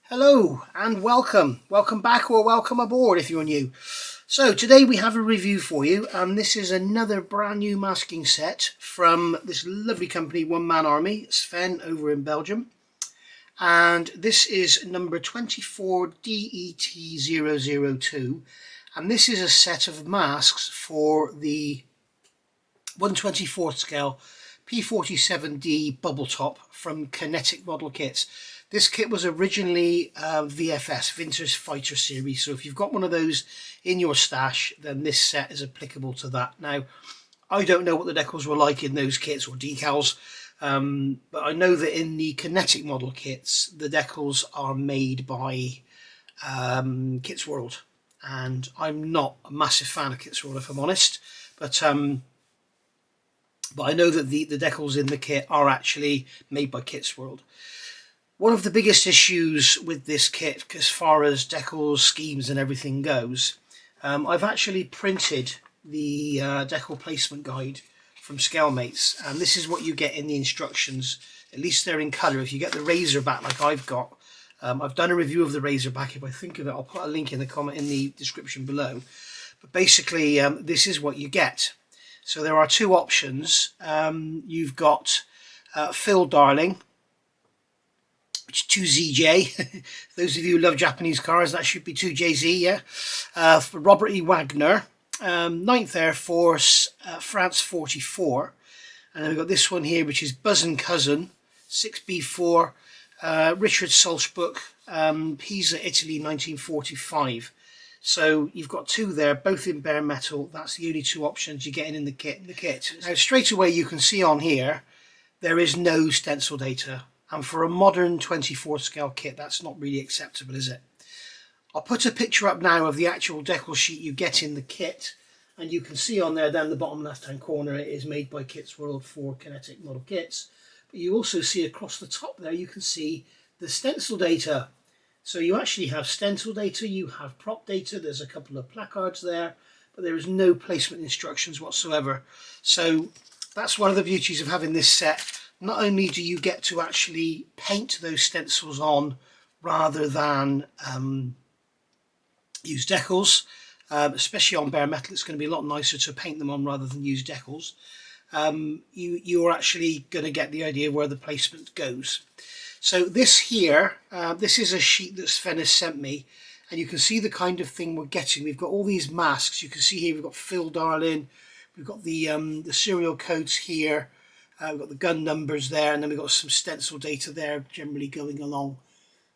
Hello and welcome back or welcome aboard if you're new. So today we have a review for you, and this is another brand new masking set from this lovely company, One Man Army, Sven over in Belgium. And this is number 24DET002, and this is a set of masks for the 1/24th scale P47D bubble top from Kinetic Model Kits. This kit was originally VFS, Vintage Fighter Series, so if you've got one of those in your stash, then this set is applicable to that. Now, I don't know what the decals were like in those kits or decals, but I know that in the Kinetic Model Kits, the decals are made by Kits World, and I'm not a massive fan of Kits World, if I'm honest, but I know that the decals in the kit are actually made by Kits World. One of the biggest issues with this kit, as far as decal schemes and everything goes, I've actually printed the decal placement guide from Scalemates, and this is what you get in the instructions. At least they're in colour. If you get the Razorback like I've got, I've done a review of the Razorback. If I think of it, I'll put a link in the description below. But basically, this is what you get. So there are two options. You've got Phil Darling, which is 2ZJ. Those of you who love Japanese cars, that should be 2JZ, yeah. For Robert E. Wagner, 9th Air Force, France 44. And then we've got this one here, which is Buzz and Cousin, 6B4, Richard Salzbuck, Pisa, Italy, 1945. So you've got two there, both in bare metal. That's the only two options you're getting in the kit. Now, straight away you can see on here, there is no stencil data. And for a modern 24th scale kit, that's not really acceptable, is it? I'll put a picture up now of the actual decal sheet you get in the kit. And you can see on there, down the bottom left-hand corner, it is made by Kits World for Kinetic Model Kits. But you also see across the top there, you can see the stencil data. So you actually have stencil data, you have prop data, there's a couple of placards there, but there is no placement instructions whatsoever. So that's one of the beauties of having this set. Not only do you get to actually paint those stencils on rather than use decals, especially on bare metal, it's going to be a lot nicer to paint them on rather than use decals. You're actually going to get the idea of where the placement goes. So this here, this is a sheet that Sven has sent me, and you can see the kind of thing we're getting. We've got all these masks. You can see here we've got Phil Darling, we've got the serial codes here, we've got the gun numbers there, and then we've got some stencil data there generally going along.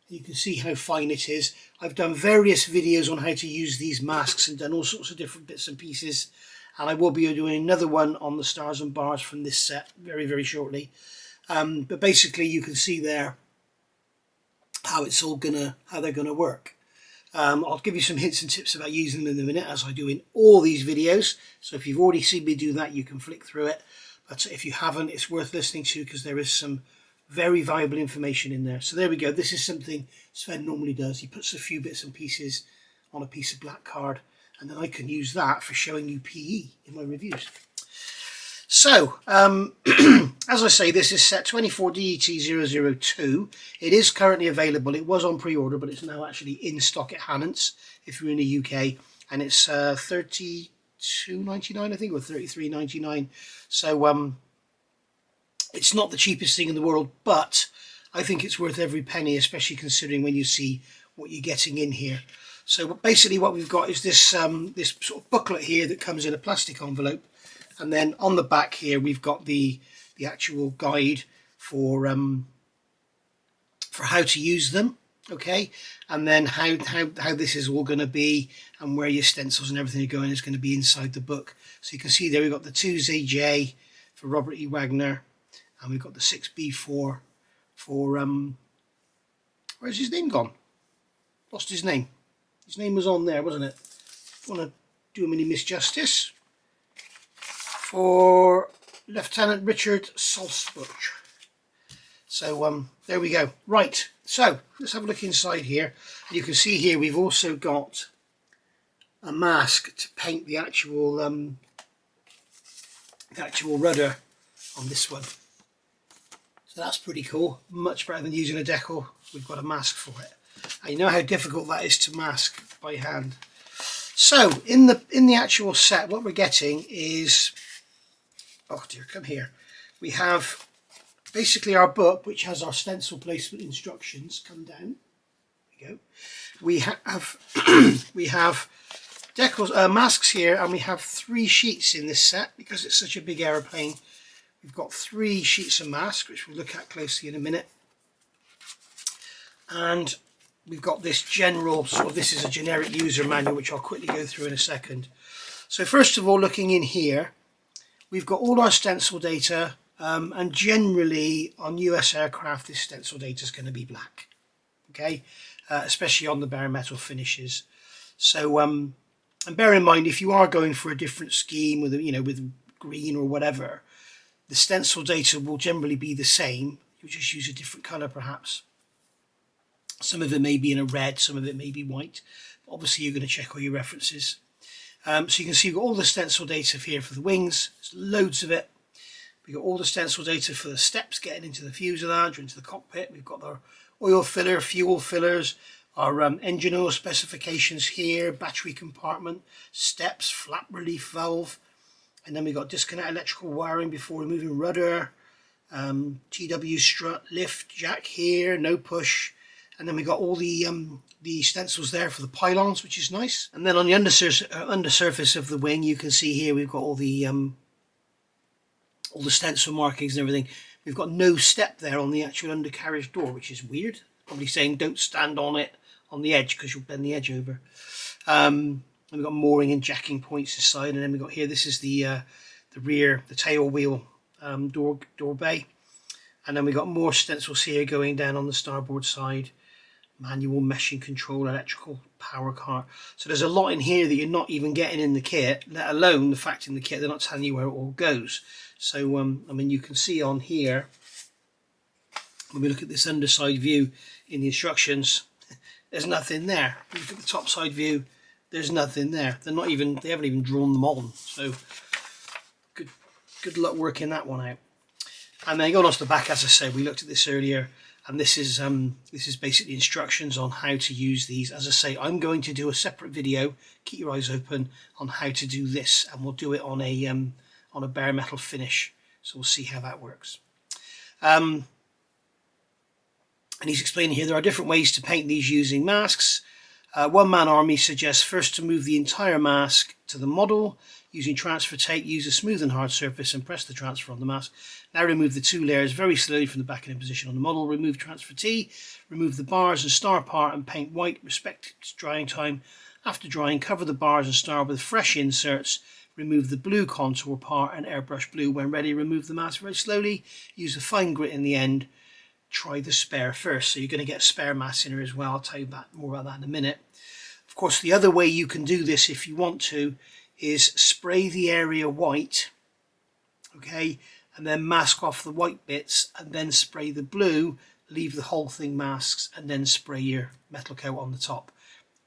You can see how fine it is. I've done various videos on how to use these masks and done all sorts of different bits and pieces, and I will be doing another one on the stars and bars from this set very, very shortly. But basically you can see there how they're gonna work. I'll give you some hints and tips about using them in a minute, as I do in all these videos. So if you've already seen me do that, you can flick through it. But if you haven't, it's worth listening to, because there is some very valuable information in there. So there we go. This is something Sven normally does. He puts a few bits and pieces on a piece of black card, and then I can use that for showing you PE in my reviews. So, as I say, this is set 24DET002. It is currently available. It was on pre-order, but it's now actually in stock at Hannants if you're in the UK, and it's $32.99, I think, or $33.99. So it's not the cheapest thing in the world, but I think it's worth every penny, especially considering when you see what you're getting in here. So basically what we've got is this this sort of booklet here that comes in a plastic envelope. And then on the back here, we've got the actual guide for how to use them, okay? And then how this is all going to be, and where your stencils and everything are going is going to be inside the book. So you can see there we've got the 2ZJ for Robert E. Wagner, and we've got the 6B4 for where's his name gone? Lost his name. His name was on there, wasn't it? Want to do him any misjustice. For Lieutenant Richard Salzbuck. So there we go. Right, so let's have a look inside here. You can see here we've also got a mask to paint the actual rudder on this one. So that's pretty cool. Much better than using a decal. We've got a mask for it. And you know how difficult that is to mask by hand. So in the actual set, what we're getting is, oh dear, come here. We have basically our book, which has our stencil placement instructions. Come down. There we go. We have we have masks here, and we have 3 sheets in this set because it's such a big aeroplane. We've got 3 sheets of mask, which we'll look at closely in a minute, and we've got this general this is a generic user manual, which I'll quickly go through in a second. So first of all, looking in here, we've got all our stencil data, and generally on US aircraft this stencil data is going to be black, okay, especially on the bare metal finishes. So and bear in mind, if you are going for a different scheme with with green or whatever, the stencil data will generally be the same. You just use a different color perhaps. Some of it may be in a red, some of it may be white. But obviously you're going to check all your references. So you can see we've got all the stencil data here for the wings. There's loads of it. We've got all the stencil data for the steps getting into the fuselage or into the cockpit. We've got our oil filler, fuel fillers, our engine oil specifications here, battery compartment, steps, flap relief valve, and then we've got disconnect electrical wiring before removing rudder, TW strut, lift, jack here, no push. And then we got all the stencils there for the pylons, which is nice. And then on the undersurface of the wing, you can see here we've got all the stencil markings and everything. We've got no step there on the actual undercarriage door, which is weird. Probably saying don't stand on it on the edge because you'll bend the edge over. And we've got mooring and jacking points this side, and then we've got here. This is the rear, the tail wheel door bay, and then we've got more stencils here going down on the starboard side. Manual meshing control, electrical power cart. So there's a lot in here that you're not even getting in the kit, let alone the fact in the kit they're not telling you where it all goes. So I mean, you can see on here when we look at this underside view in the instructions, there's nothing there. When you look at the top side view, there's nothing there. They haven't even drawn them on. So good luck working that one out. And then going on to the back, as I said, we looked at this earlier. And this is basically instructions on how to use these. As I say, I'm going to do a separate video, keep your eyes open, on how to do this, and we'll do it on a bare metal finish. So we'll see how that works. And he's explaining here there are different ways to paint these using masks. One Man Army suggests first to move the entire mask to the model. Using transfer tape, use a smooth and hard surface and press the transfer on the mask. Now remove the 2 layers very slowly from the back and in position on the model. Remove transfer T, remove the bars and star part and paint white. Respect its drying time. After drying, cover the bars and star with fresh inserts. Remove the blue contour part and airbrush blue. When ready, remove the mask very slowly. Use a fine grit in the end. Try the spare first. So you're going to get spare mass in here as well. I'll tell you more about that in a minute. Of course, the other way you can do this if you want to is spray the area white, okay, and then mask off the white bits, and then spray the blue, leave the whole thing masks, and then spray your metal coat on the top.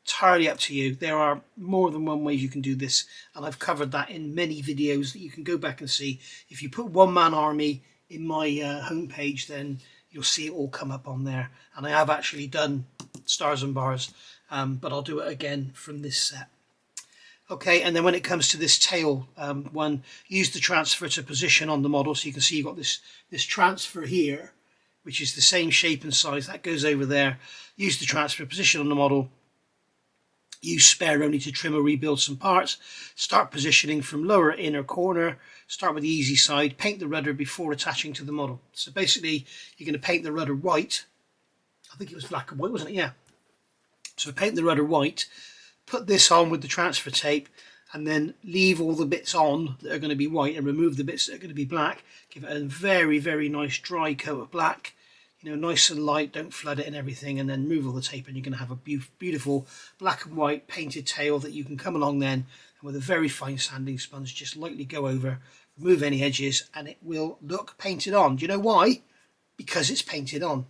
Entirely up to you. There are more than one way you can do this, and I've covered that in many videos that you can go back and see. If you put One Man Army in my homepage, then you'll see it all come up on there. And I have actually done stars and bars, but I'll do it again from this set. Okay, and then when it comes to this tail one, use the transfer to position on the model. So you can see you've got this transfer here, which is the same shape and size. That goes over there. Use the transfer position on the model. Use spare only to trim or rebuild some parts. Start positioning from lower inner corner. Start with the easy side. Paint the rudder before attaching to the model. So basically, you're going to paint the rudder white. I think it was black and white, wasn't it? Yeah. So paint the rudder white. Put this on with the transfer tape, and then leave all the bits on that are going to be white and remove the bits that are going to be black. Give it a very, very nice dry coat of black, nice and light, don't flood it and everything, and then remove all the tape, and you're going to have a beautiful black and white painted tail that you can come along then, and with a very fine sanding sponge, just lightly go over, remove any edges, and it will look painted on. Do you know why? Because it's painted on.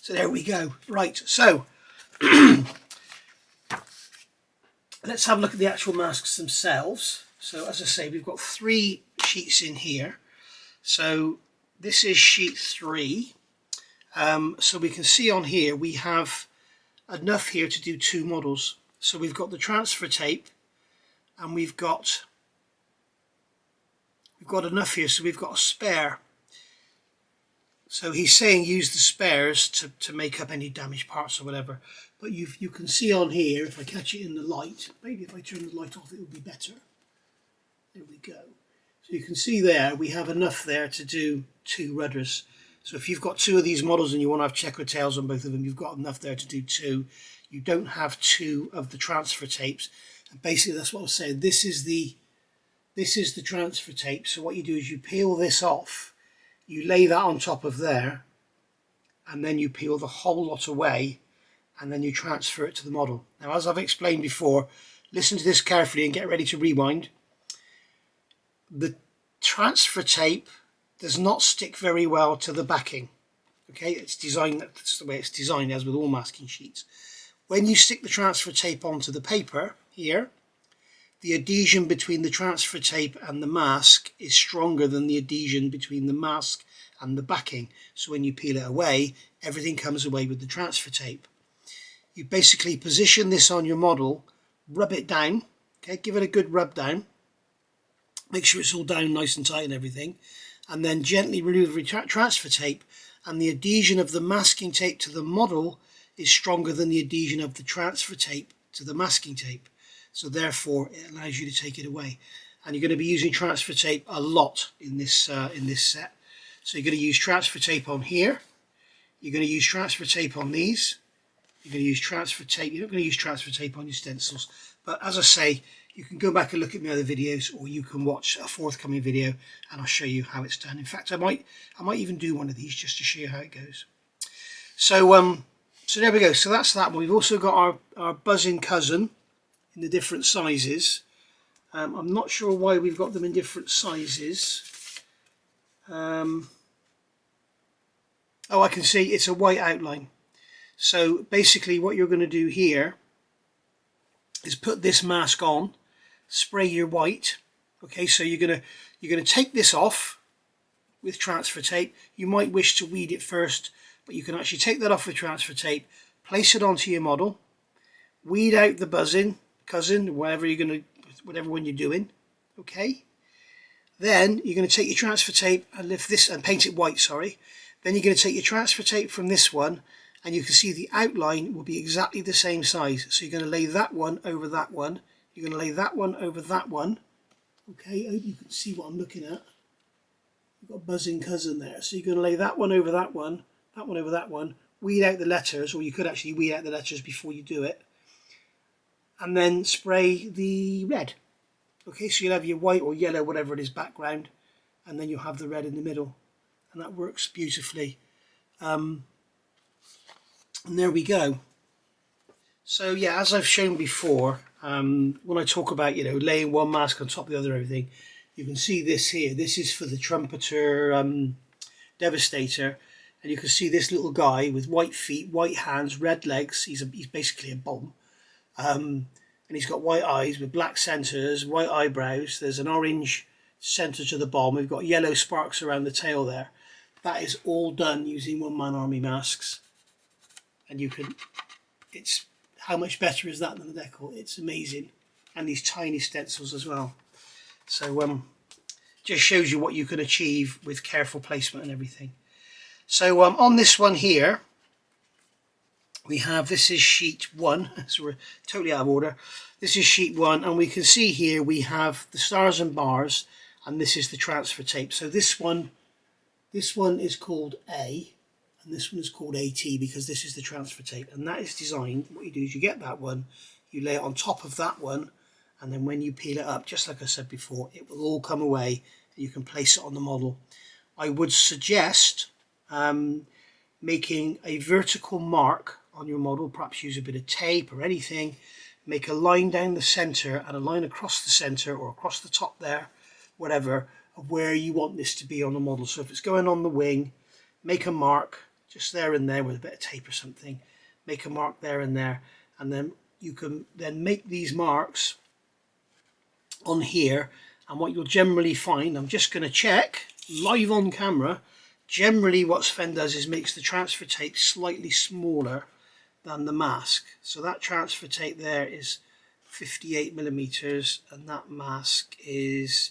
So there we go. Right, so let's have a look at the actual masks themselves. So as I say, we've got 3 sheets in here. So this is sheet 3. So we can see on here we have enough here to do 2 models. So we've got the transfer tape, and we've got enough here, so we've got a spare. So he's saying use the spares to make up any damaged parts or whatever. But you can see on here, if I catch it in the light, maybe if I turn the light off it would be better. There we go. So you can see there we have enough there to do 2 rudders. So if you've got 2 of these models and you want to have checker tails on both of them, you've got enough there to do 2. You don't have 2 of the transfer tapes. And basically that's what I was saying. This is the transfer tape. So what you do is you peel this off, you lay that on top of there, and then you peel the whole lot away, and then you transfer it to the model. Now, as I've explained before, listen to this carefully and get ready to rewind. The transfer tape does not stick very well to the backing. Okay, it's designed, that's the way it's designed, as with all masking sheets. When you stick the transfer tape onto the paper here, the adhesion between the transfer tape and the mask is stronger than the adhesion between the mask and the backing. So when you peel it away, everything comes away with the transfer tape. You basically position this on your model, rub it down, okay, give it a good rub down, make sure it's all down nice and tight and everything, and then gently remove the transfer tape, and the adhesion of the masking tape to the model is stronger than the adhesion of the transfer tape to the masking tape. So therefore it allows you to take it away. And you're going to be using transfer tape a lot in this set. So you're going to use transfer tape on here, you're going to use transfer tape on these, you're going to use transfer tape, you're not going to use transfer tape on your stencils. But as I say, you can go back and look at my other videos, or you can watch a forthcoming video and I'll show you how it's done. In fact, I might even do one of these just to show you how it goes. So so there we go. So that's that one. We've also got our buzzing cousin in the different sizes. I'm not sure why we've got them in different sizes. Oh, I can see it's a white outline. So basically what you're going to do here is put this mask on, spray your white. Okay, so you're gonna take this off with transfer tape. You might wish to weed it first, but you can actually take that off with transfer tape, place it onto your model, weed out the buzzing cousin, whatever one you're doing. Okay, then you're going to take your transfer tape and lift this and paint it white, sorry. Then you're going to take your transfer tape from this one, and you can see the outline will be exactly the same size. So you're going to lay that one over that one, you're going to lay that one over that one. Okay, I hope you can see what I'm looking at. You've got buzzing cousin there. So you're going to lay that one over that one over that one, weed out the letters, or you could actually weed out the letters before you do it, and then spray the red. Okay, so you'll have your white or yellow, whatever it is, background, and then you'll have the red in the middle, and that works beautifully. And there we go. So yeah, as I've shown before, when I talk about, laying one mask on top of the other, everything, you can see this here. This is for the Trumpeter Devastator, and you can see this little guy with white feet, white hands, red legs. He's basically a bomb, and he's got white eyes with black centers, white eyebrows. There's an orange center to the bomb. We've got yellow sparks around the tail there. That is all done using one-man army masks, and it's how much better is that than the decal? It's amazing. And these tiny stencils as well. So just shows you what you can achieve with careful placement and everything. So on this one here, we have, this is sheet 1, so we're totally out of order. This is sheet 1, and we can see here we have the stars and bars, and this is the transfer tape. So this one is called A, and this one is called AT, because this is the transfer tape, and that is designed, what you do is you get that one, you lay it on top of that one, and then when you peel it up, just like I said before, it will all come away and you can place it on the model. I would suggest making a vertical mark on your model, perhaps use a bit of tape or anything, make a line down the center and a line across the center or across the top there, whatever, of where you want this to be on the model. So if it's going on the wing, make a mark just there and there with a bit of tape or something, make a mark there and there, and then you can then make these marks on here. And what you'll generally find, I'm just going to check live on camera, generally what Sven does is makes the transfer tape slightly smaller than the mask. So that transfer tape there is 58mm and that mask is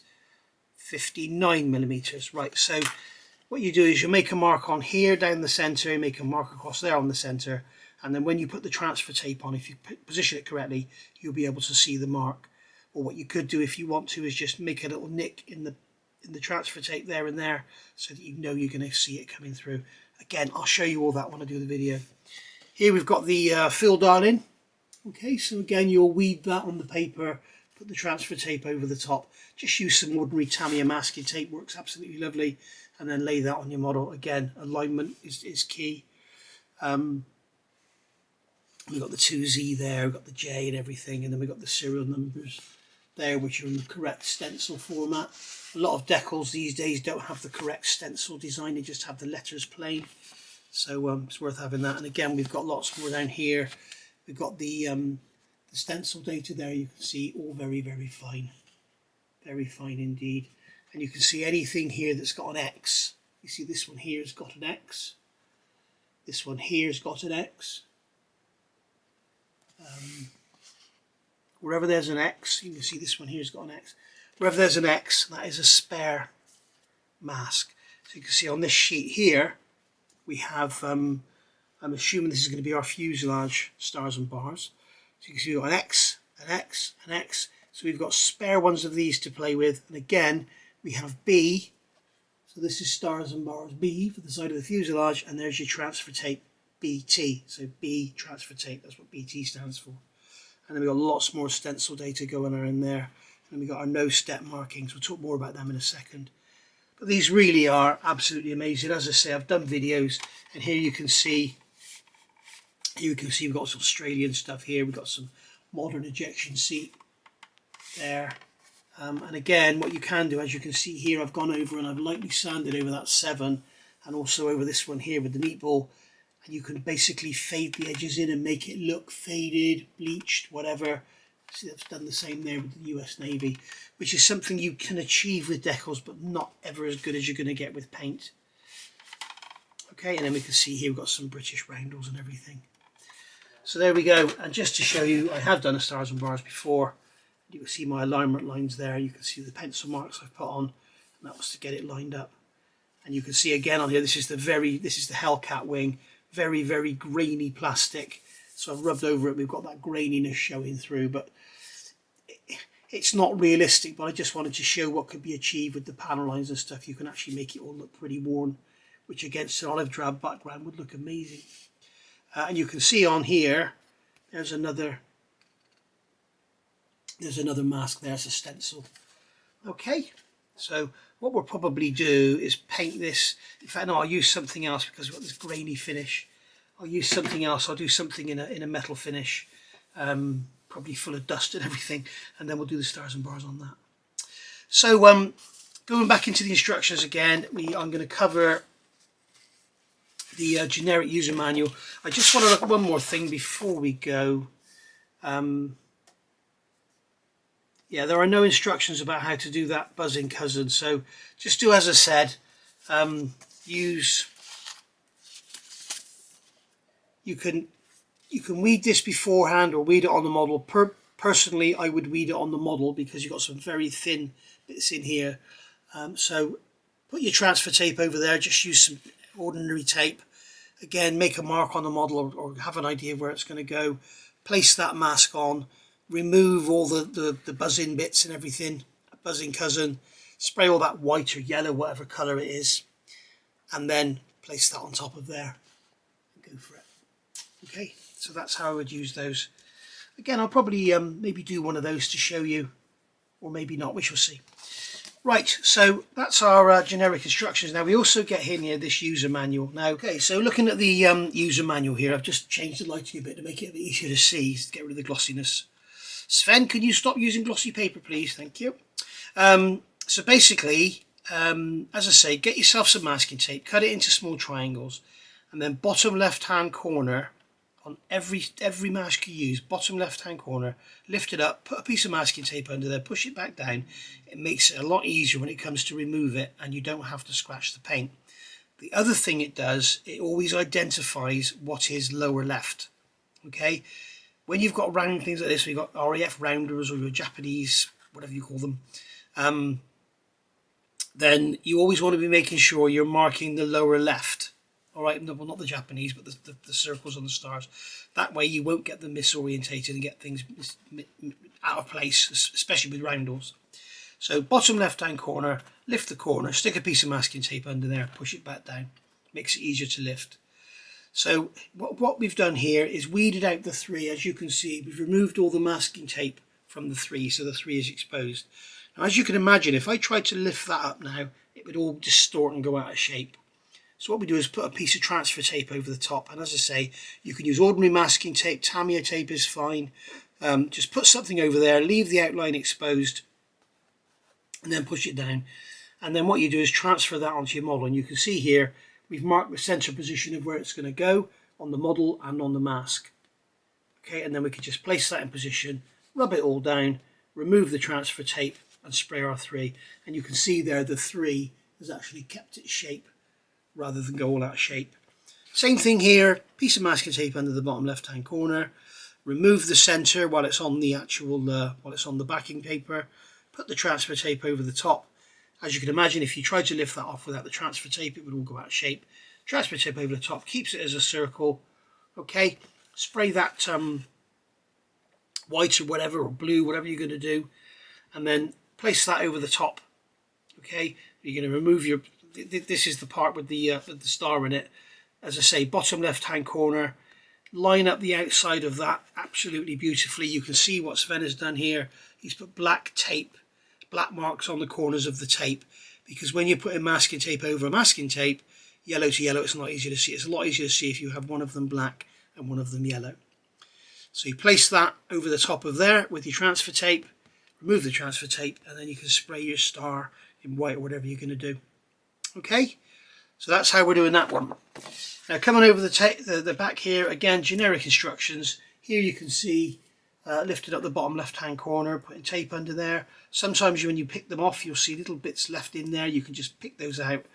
59mm. Right, so what you do is you make a mark on here down the center, you make a mark across there on the center, and then when you put the transfer tape on, if you position it correctly, you'll be able to see the mark. Or what you could do if you want to is just make a little nick in the transfer tape there and there, so that you know you're going to see it coming through. Again, I'll show you all that when I do the video. Here we've got the fill dial in. Okay, so again, you'll weed that on the paper, put the transfer tape over the top. Just use some ordinary Tamiya masking tape, works absolutely lovely, and then lay that on your model. Again, alignment is key. We've got the 2Z there, we've got the J and everything, and then we've got the serial numbers there, which are in the correct stencil format. A lot of decals these days don't have the correct stencil design, they just have the letters plain. So it's worth having that. And again, we've got lots more down here. We've got the stencil data there, you can see all very, very fine. Very fine indeed. And you can see anything here that's got an X. You see this one here has got an X. This one here has got an X. Wherever there's an X, you can see this one here has got an X. Wherever there's an X, that is a spare mask. So you can see on this sheet here, we have, I'm assuming this is going to be our fuselage stars and bars. So you can see we've got an X, an X, an X. So we've got spare ones of these to play with. And again, we have B. So this is stars and bars B for the side of the fuselage. And there's your transfer tape BT. So B transfer tape, that's what BT stands for. And then we've got lots more stencil data going on in there. And we've got our no step markings. We'll talk more about them in a second. But these really are absolutely amazing. As I say, I've done videos, and here you can see we've got some Australian stuff here. We've got some modern ejection seat there. And again, what you can do, as you can see here, I've gone over and I've lightly sanded over that 7 and also over this one here with the neat ball. And you can basically fade the edges in and make it look faded, bleached, whatever. See, that's done the same there with the US Navy, which is something you can achieve with decals, but not ever as good as you're going to get with paint. Okay, and then we can see here we've got some British roundels and everything. So there we go. And just to show you, I have done a stars and bars before. You can see my alignment lines there. You can see the pencil marks I've put on, and that was to get it lined up. And you can see again on here, this is the Hellcat wing. Very, very grainy plastic. So I've rubbed over it. We've got that graininess showing through, but it's not realistic. But I just wanted to show what could be achieved with the panel lines and stuff. You can actually make it all look pretty worn, which against an olive drab background would look amazing. And you can see on here, there's another mask there. It's a stencil. Okay, so what we'll probably do is paint this. In fact, no, I'll use something else because we've got this grainy finish. I'll use something else. I'll do something in a metal finish, probably full of dust and everything, and then we'll do the stars and bars on that. So going back into the instructions again, I'm going to cover the generic user manual. I just want to look at one more thing before we go. Yeah, there are no instructions about how to do that buzzing cousin, so just do as I said. You can weed this beforehand or weed it on the model. Personally, I would weed it on the model because you've got some very thin bits in here. So put your transfer tape over there. Just use some ordinary tape. Again, make a mark on the model or have an idea of where it's going to go. Place that mask on. Remove all the buzzing bits and everything. Buzzing cousin. Spray all that white or yellow, whatever colour it is. And then place that on top of there. And go for it. Okay, so that's how I would use those. Again, I'll probably maybe do one of those to show you, or maybe not, we shall see. Right, so that's our generic instructions. Now we also get in here this user manual. Now, okay, so looking at the user manual here, I've just changed the lighting a bit to make it a bit easier to see, to get rid of the glossiness. Sven, can you stop using glossy paper, please? Thank you. So basically, as I say, get yourself some masking tape, cut it into small triangles, and then bottom left-hand corner, on every mask you use, bottom left-hand corner, lift it up, put a piece of masking tape under there, push it back down. It makes it a lot easier when it comes to remove it, and you don't have to scratch the paint. The other thing it does, it always identifies what is lower left. Okay, when you've got round things like this, we've got RAF rounders or your Japanese, whatever you call them, then you always want to be making sure you're marking the lower left. All right, no, well, not the Japanese, but the circles on the stars. That way you won't get them misorientated and get things out of place, especially with roundels. So bottom left-hand corner, lift the corner, stick a piece of masking tape under there, push it back down. Makes it easier to lift. So what we've done here is weeded out the 3. As you can see, we've removed all the masking tape from the 3, so the 3 is exposed. Now, as you can imagine, if I tried to lift that up now, it would all distort and go out of shape. So what we do is put a piece of transfer tape over the top, and as I say, you can use ordinary masking tape, Tamiya tape is fine. Just put something over there, leave the outline exposed, and then push it down. And then what you do is transfer that onto your model, and you can see here we've marked the center position of where it's going to go on the model and on the mask. Okay, and then we can just place that in position, rub it all down, remove the transfer tape and spray our 3, and you can see there the 3 has actually kept its shape rather than go all out of shape. Same thing here, piece of masking tape under the bottom left hand corner, remove the center while it's on the actual while it's on the backing paper, put the transfer tape over the top. As you can imagine, if you tried to lift that off without the transfer tape, it would all go out of shape. Transfer tape over the top keeps it as a circle. Okay, spray that white or whatever, or blue, whatever you're going to do, and then place that over the top. Okay, you're going to remove your, this is the part with the star in it. As I say, bottom left hand corner, line up the outside of that absolutely beautifully. You can see what Sven has done here. He's put black tape, black marks on the corners of the tape, because when you're putting masking tape over masking tape, yellow to yellow, it's not easy to see. It's a lot easier to see if you have one of them black and one of them yellow. So you place that over the top of there with your transfer tape, remove the transfer tape, and then you can spray your star in white or whatever you're going to do. Okay, so that's how we're doing that one. Now coming over the back here, again, generic instructions. Here you can see lifted up the bottom left hand corner, putting tape under there. Sometimes when you pick them off, you'll see little bits left in there. You can just pick those out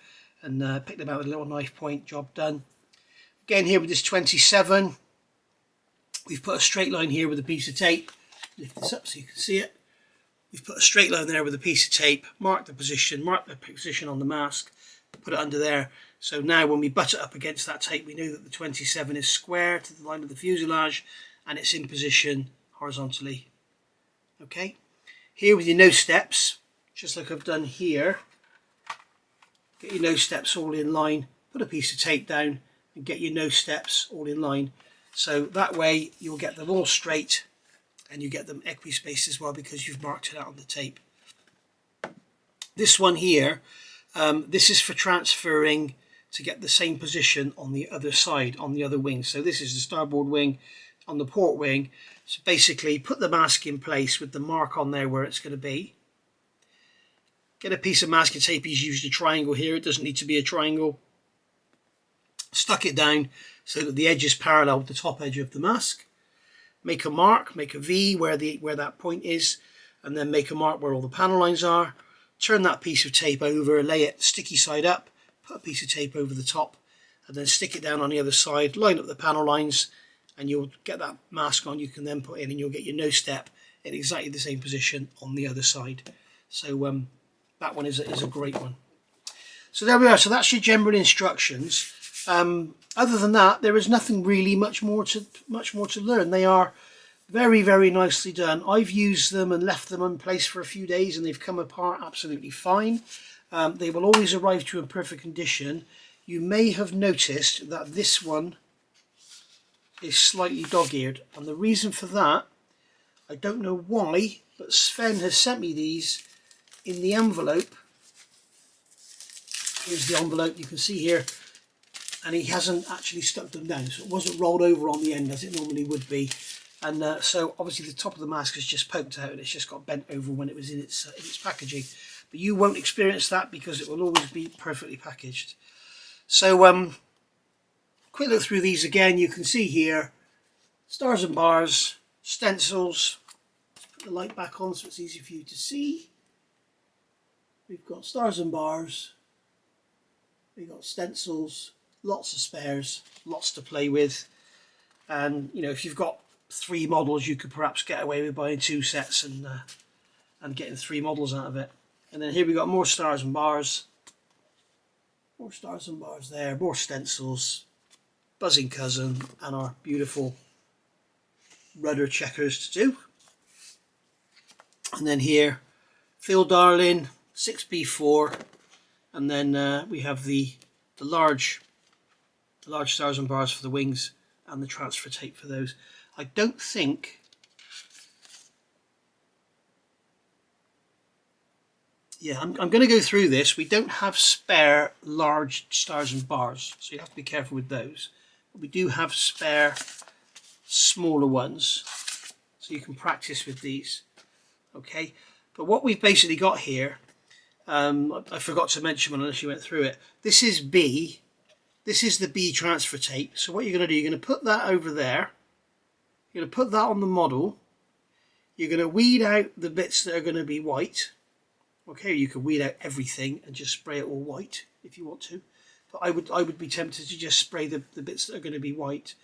and pick them out with a little knife point, job done. Again, here with this 27, we've put a straight line here with a piece of tape. Lift this up so you can see it. We've put a straight line there with a piece of tape, mark the position on the mask, put it under there. So now when we butt it up against that tape, we know that the 27 is square to the line of the fuselage and it's in position horizontally. Okay, here with your nose steps, just like I've done here, get your nose steps all in line, put a piece of tape down and get your nose steps all in line. So that way you'll get them all straight and you get them equispaced as well because you've marked it out on the tape. This one here, this is for transferring to get the same position on the other side, on the other wing. So this is the starboard wing, on the port wing. So basically put the mask in place with the mark on there where it's going to be. Get a piece of masking tape, he's used a triangle here, it doesn't need to be a triangle. Stuck it down so that the edge is parallel with the top edge of the mask. Make a mark, make a V where that point is, and then make a mark where all the panel lines are. Turn that piece of tape over, lay it sticky side up, put a piece of tape over the top, and then stick it down on the other side, line up the panel lines, and you'll get that mask on. You can then put in and you'll get your nose step in exactly the same position on the other side. So that one is a great one. So there we are. So that's your general instructions. Other than that, there is nothing really much more to learn. They are very, very nicely done. I've used them and left them in place for a few days and they've come apart absolutely fine. They will always arrive to a perfect condition. You may have noticed that this one is slightly dog-eared, and the reason for that, I don't know why, but Sven has sent me these in the envelope. Here's the envelope, you can see here, and he hasn't actually stuck them down, so it wasn't rolled over on the end as it normally would be. And so obviously the top of the mask has just poked out and it's just got bent over when it was in its packaging. But you won't experience that because it will always be perfectly packaged. So quick look through these again. You can see here stars and bars, stencils. Let's put the light back on so it's easy for you to see. We've got stars and bars. We've got stencils, lots of spares, lots to play with. And you know, if you've got 3 models, you could perhaps get away with buying 2 sets and getting 3 models out of it. And then here we got more stars and bars. More stars and bars there, more stencils, buzzing cousin, and our beautiful rudder checkers to do. And then here, Phil Darling, 6B4, and then we have the large stars and bars for the wings and the transfer tape for those. I don't think I'm going to go through this. We don't have spare large stars and bars, so you have to be careful with those. But we do have spare smaller ones, so you can practice with these. Okay, but what we've basically got here, I forgot to mention one unless you went through it. This is B. This is the B transfer tape. So what you're going to do, you're going to put that over there. You're going to put that on the model. You're going to weed out the bits that are going to be white. Okay, you can weed out everything and just spray it all white if you want to. But I would be tempted to just spray the bits that are going to be white.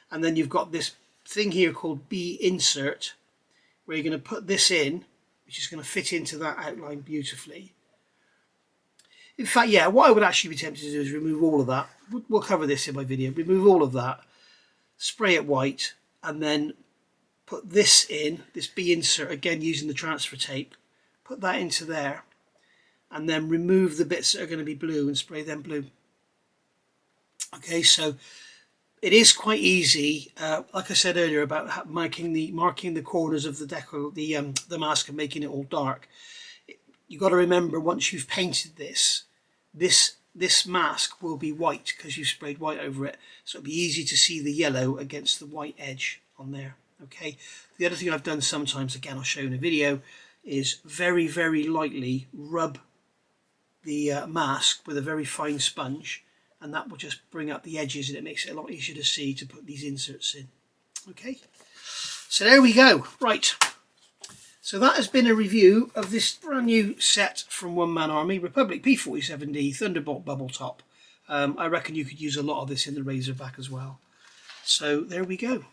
And then you've got this thing here called B insert, where you're going to put this in, which is going to fit into that outline beautifully. In fact, yeah, what I would actually be tempted to do is remove all of that. We'll cover this in my video. Remove all of that, spray it white, and then put this in, this B insert, again using the transfer tape. Put that into there, and then remove the bits that are going to be blue and spray them blue. Okay, so it is quite easy, like I said earlier, about marking the corners of the decal, the mask, and making it all dark. You've got to remember, once you've painted this mask will be white because you've sprayed white over it, so it'll be easy to see the yellow against the white edge on there. Okay, the other thing I've done sometimes, again I'll show you in a video, is very, very lightly rub the mask with a very fine sponge, and that will just bring up the edges, and it makes it a lot easier to see to put these inserts in. Okay, so there we go. Right, so that has been a review of this brand new set from One Man Army, Republic P47D Thunderbolt Bubble Top. I reckon you could use a lot of this in the Razorback as well. So there we go.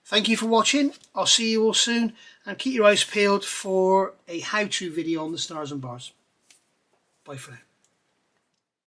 Thank you for watching. I'll see you all soon, and keep your eyes peeled for a how-to video on the stars and bars. Bye for now.